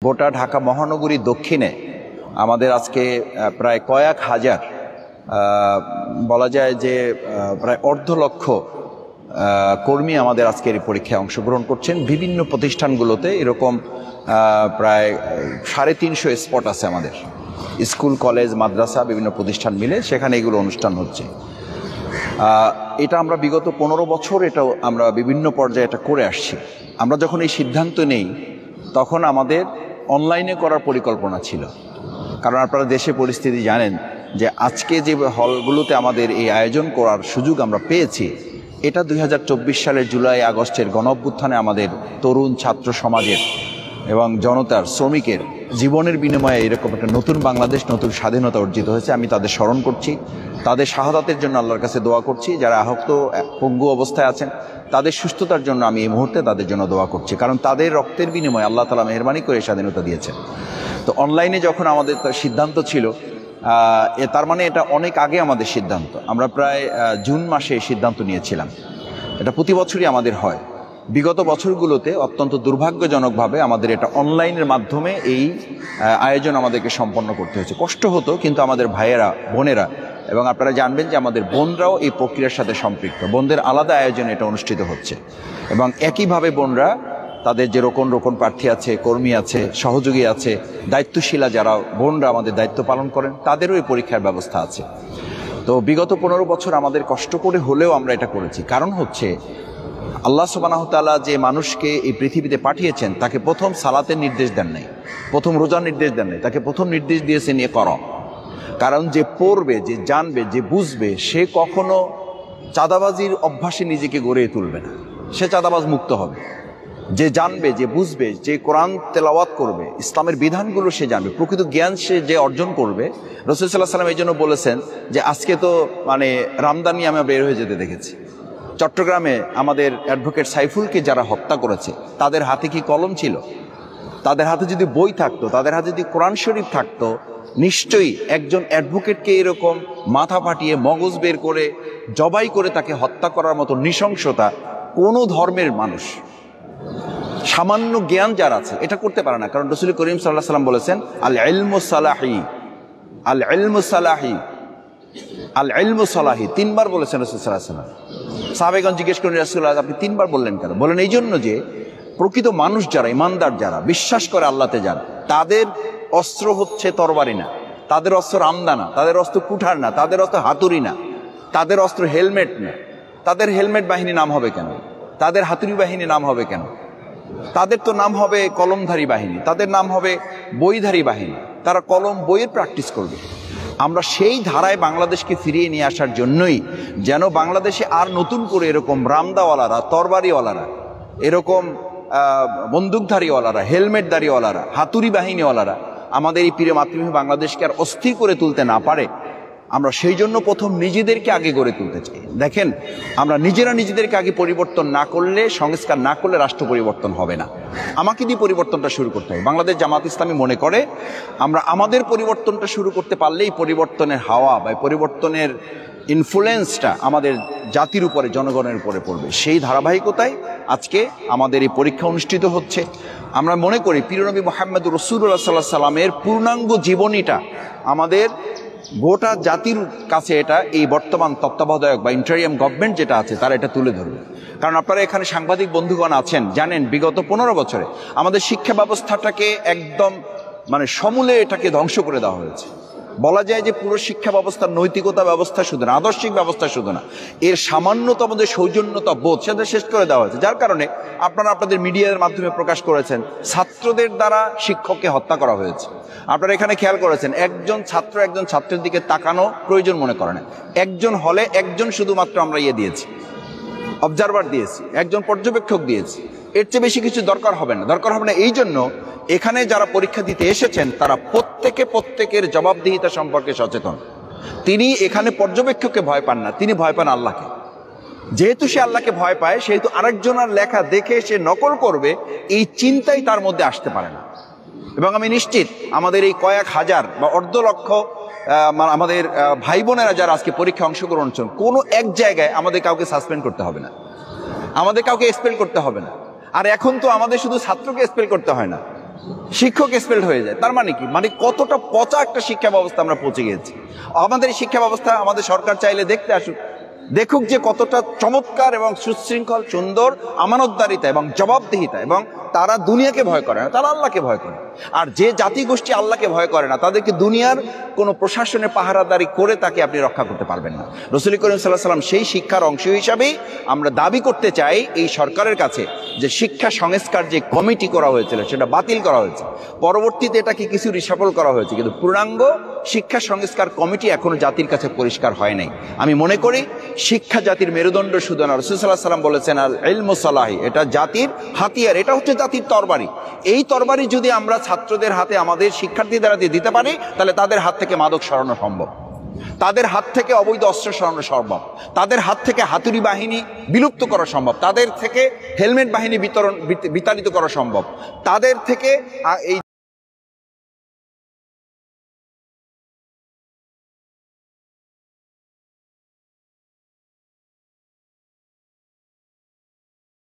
গোটা ঢাকা মহানগরী দক্ষিণে আমাদের আজকে প্রায় কয়েক হাজার, বলা যায় যে প্রায় 1.5 লক্ষ কর্মী আমাদের আজকের এই পরীক্ষায় অংশগ্রহণ করছেন। বিভিন্ন প্রতিষ্ঠানগুলোতে এরকম প্রায় 350 স্পট আছে আমাদের, স্কুল, কলেজ, মাদ্রাসা, বিভিন্ন প্রতিষ্ঠান মিলে সেখানে এগুলো অনুষ্ঠান হচ্ছে। এটা আমরা বিগত 15 বছর এটাও আমরা বিভিন্ন পর্যায়ে এটা করে আসছি। আমরা যখন এই সিদ্ধান্ত নেই তখন আমাদের অনলাইনে করার পরিকল্পনা ছিল, কারণ আপনারা দেশে পরিস্থিতি জানেন যে আজকে যে হলগুলোতে আমাদের এই আয়োজন করার সুযোগ আমরা পেয়েছি, এটা 2024 সালের জুলাই আগস্টের গণঅভ্যুত্থানে আমাদের তরুণ ছাত্র সমাজের এবং জনতার, শ্রমিকের জীবনের বিনিময়ে এরকম একটা নতুন বাংলাদেশ, নতুন স্বাধীনতা অর্জিত হয়েছে। আমি তাদের স্মরণ করছি, তাদের শাহাদাতের জন্য আল্লাহর কাছে দোয়া করছি। যারা আহত, পঙ্গু অবস্থায় আছেন, তাদের সুস্থতার জন্য আমি এই মুহূর্তে তাদের জন্য দোয়া করছি, কারণ তাদের রক্তের বিনিময়ে আল্লাহ তাআলা মেহেরবানি করে স্বাধীনতা দিয়েছেন। তো অনলাইনে যখন আমাদের সিদ্ধান্ত ছিল, তার মানে এটা অনেক আগে আমাদের সিদ্ধান্ত। আমরা প্রায় জুন মাসে সিদ্ধান্ত নিয়েছিলাম। এটা প্রতি বছরই আমাদের হয়। বিগত বছরগুলোতে অত্যন্ত দুর্ভাগ্যজনকভাবে আমাদের এটা অনলাইনের মাধ্যমে এই আয়োজন আমাদেরকে সম্পন্ন করতে হয়েছে। কষ্ট হতো, কিন্তু আমাদের ভাইয়েরা, বোনেরা, এবং আপনারা জানবেন যে আমাদের বোনরাও এই প্রক্রিয়ার সাথে সম্পৃক্ত। বোনদের আলাদা আয়োজনে এটা অনুষ্ঠিত হচ্ছে, এবং একইভাবে বোনরা তাদের যে রোকন প্রার্থী আছে, কর্মী আছে, সহযোগী আছে, দায়িত্বশীলা যারা বোনরা আমাদের দায়িত্ব পালন করেন, তাদেরও এই পরীক্ষার ব্যবস্থা আছে। তো বিগত 15 বছর আমাদের কষ্ট করে হলেও আমরা এটা করেছি। কারণ হচ্ছে আল্লাহ সুবহানাহু ওয়া তাআলা যে মানুষকে এই পৃথিবীতে পাঠিয়েছেন, তাকে প্রথম সালাতের নির্দেশ দেন নাই, প্রথম রোজার নির্দেশ দেন নাই, তাকে প্রথম নির্দেশ দিয়েছেন এ করো। কারণ যে পড়বে, যে জানবে, যে বুঝবে, সে কখনো চাঁদাবাজির অভ্যাসে নিজেকে গড়ে তুলবে না, সে চাঁদাবাজ মুক্ত হবে। যে জানবে, যে বুঝবে, যে কোরআন তেলাওয়াত করবে, ইসলামের বিধানগুলো সে জানবে, প্রকৃত জ্ঞান সে যে অর্জন করবে। রাসূল সাল্লাল্লাহু আলাইহি ওয়াসাল্লাম এই জন্য বলেছেন যে আজকে তো রামদানি আমরা বের হয়ে যেতে দেখেছি। চট্টগ্রামে আমাদের অ্যাডভোকেট সাইফুলকে যারা হত্যা করেছে, তাদের হাতে কি কলম ছিল? তাদের হাতে যদি বই থাকতো, তাদের হাতে যদি কোরআন শরীফ থাকতো, নিশ্চয়ই একজন অ্যাডভোকেটকে এরকম মাথা ফাটিয়ে, মগজ বের করে, জবাই করে তাকে হত্যা করার মতো নৃশংসতা কোনো ধর্মের মানুষ, সামান্য জ্ঞান যার আছে, এটা করতে পারে না। কারণ রাসূল করিম সাল্লাল্লাহু আলাইহি ওয়াসাল্লাম বলেছেন, আল ইলমু সালাহি, আল ইলমু সালাহি, আল ইলমু সালাহি, 3 বার বলেছেন রাসূল সাল্লাল্লাহু আলাইহি ওয়াসাল্লাম। সাহাবাগণ জিজ্ঞেস করেন, রাসূলুল্লাহ আপনি 3 বার বললেন কেন? বলেন এই জন্য যে প্রকৃত মানুষ যারা, ইমানদার যারা, বিশ্বাস করে আল্লাহতে যারা, তাদের অস্ত্র হচ্ছে তরবারি না, তাদের অস্ত্র রামদা না, তাদের অস্ত্র কুঠার না, তাদের অস্ত্র হাতুড়ি না, তাদের অস্ত্র হেলমেট না। তাদের হেলমেট বাহিনী নাম হবে কেন? তাদের হাতুড়ি বাহিনী নাম হবে কেন? তাদের তো নাম হবে কলমধারী বাহিনী, তাদের নাম হবে বইধারী বাহিনী। তারা কলম বইয়ের প্র্যাকটিস করবে। আমরা সেই ধারায় বাংলাদেশকে ফিরিয়ে নিয়ে আসার জন্যই, যেন বাংলাদেশে আর নতুন করে এরকম রামদাওয়ালারা, তরবারিওয়ালারা, এরকম বন্দুকধারীওয়ালারা, হেলমেটধারীওয়ালারা, হাতুড়ি বাহিনীওয়ালারা আমাদের এই প্রিয় মাতৃভূমি বাংলাদেশকে আর অস্থির করে তুলতে না পারে, আমরা সেই জন্য প্রথম নিজেদেরকে আগে গড়ে তুলতে চাই। দেখেন, আমরা নিজেরা নিজেদেরকে আগে পরিবর্তন না করলে, সংস্কার না করলে রাষ্ট্র পরিবর্তন হবে না। আমাকে দিয়ে পরিবর্তনটা শুরু করতে হবে। বাংলাদেশ জামাত ইসলামী মনে করে আমরা আমাদের পরিবর্তনটা শুরু করতে পারলেই পরিবর্তনের হাওয়া বা পরিবর্তনের ইনফ্লুয়েন্সটা আমাদের জাতির উপরে, জনগণের উপরে পড়বে। সেই ধারাবাহিকতায় আজকে আমাদের এই পরীক্ষা অনুষ্ঠিত হচ্ছে। আমরা মনে করি প্রিয় নবী মুহাম্মদ রাসূলুল্লাহ সাল্লাল্লাহু আলাইহি সাল্লামের পূর্ণাঙ্গ জীবনীটা আমাদের গোটা জাতির কাছে এটা এই বর্তমান তত্ত্বাবধায়ক বা ইন্টারিয়াম গভর্নমেন্ট যেটা আছে তারা এটা তুলে ধরবে। কারণ আপনারা এখানে সাংবাদিক বন্ধুগণ আছেন, জানেন বিগত 15 বছরে আমাদের শিক্ষা ব্যবস্থাটাকে একদম সমূলে এটাকে ধ্বংস করে দেওয়া হয়েছে। বলা যায় যে পুরো শিক্ষা ব্যবস্থার নৈতিকতা ব্যবস্থা শুধু না, আদর্শিক ব্যবস্থা শুধু না, এর সামান্যতম যে সৌজন্যতা বোধ সেটা শেষ করে দেওয়া হয়েছে। যার কারণে আপনারা আপনাদের মিডিয়ার মাধ্যমে প্রকাশ করেছেন ছাত্রদের দ্বারা শিক্ষককে হত্যা করা হয়েছে। আপনারা এখানে খেয়াল করেছেন একজন ছাত্র একজন ছাত্রের দিকে তাকানো প্রয়োজন মনে করে না। একজন হলে একজন শুধুমাত্র আমরা দিয়েছি, অবজারভার দিয়েছি, একজন পর্যবেক্ষক দিয়েছি। এর চেয়ে বেশি কিছু দরকার হবে না। দরকার হবে না এই জন্য এখানে যারা পরীক্ষা দিতে এসেছেন তারা প্রত্যেকের জবাবদিহিতা সম্পর্কে সচেতন। তিনি এখানে পর্যবেক্ষককে ভয় পান না, তিনি ভয় পান আল্লাহকে। যেহেতু সে আল্লাহকে ভয় পায়, সেহেতু আরেকজনের লেখা দেখে সে নকল করবে, এই চিন্তাই তার মধ্যে আসতে পারে না। এবং আমি নিশ্চিত আমাদের এই কয়েক হাজার বা 1.5 লক্ষ আমাদের ভাই বোনেরা যারা আজকে পরীক্ষা অংশগ্রহণ করছেন, কোনো এক জায়গায় আমাদের কাউকে সাসপেন্ড করতে হবে না, আমাদের কাউকে এক্সপেল করতে হবে না। আর এখন তো আমাদের শুধু ছাত্রকে এক্সপেল করতে হয় না, শিক্ষক এক্সপেলড হয়ে যায়। তার মানে কি, মানে কতটা পচা একটা শিক্ষা ব্যবস্থা আমরা পৌঁছে গিয়েছি। আমাদের এই শিক্ষা ব্যবস্থা আমাদের সরকার চাইলে দেখতে আসুক, দেখুক যে কতটা চমৎকার এবং সুশৃঙ্খল, সুন্দর আমানতদারিতা এবং জবাবদিহিতা, এবং তারা দুনিয়াকে ভয় করে না, তারা আল্লাহকে ভয় করে। আর যে জাতিগোষ্ঠী আল্লাহকে ভয় করে না, তাদেরকে দুনিয়ার কোনো প্রশাসনে পাহারাদারি করে তাকে আপনি রক্ষা করতে পারবেন না। রাসূল করিম সাল্লাল্লাহু আলাইহি ওয়াসাল্লাম সেই শিক্ষার অংশ হিসাবেই আমরা দাবি করতে চাই এই সরকারের কাছে যে শিক্ষা সংস্কার যে কমিটি করা হয়েছিল সেটা বাতিল করা হয়েছে, পরবর্তীতে এটাকে কিছু রিসাফল করা হয়েছে, কিন্তু পূর্ণাঙ্গ শিক্ষা সংস্কার কমিটি এখনো জাতির কাছে পরিষ্কার হয় নাই। আমি মনে করি শিক্ষা জাতির মেরুদণ্ড শুধু না, রাসূল সাল্লাল্লাহু আলাইহি ওয়াসাল্লাম বলেছেন আল ইলমু সালাহি, এটা জাতির হাতিয়ার, এটা হচ্ছে জাতির তরবারি। এই তরবারি যদি আমরা ছাত্রদের হাতে, আমাদের শিক্ষার্থীদের হাতে দিতে পারি, তাহলে তাদের হাত থেকে মাদক সরানো সম্ভব, তাদের হাত থেকে অবৈধ অস্ত্র সরানো সম্ভব, তাদের হাত থেকে হাতুড়ি বাহিনী বিলুপ্ত করা সম্ভব, তাদের থেকে হেলমেট বাহিনী বিতাড়িত করা সম্ভব, তাদের থেকে এই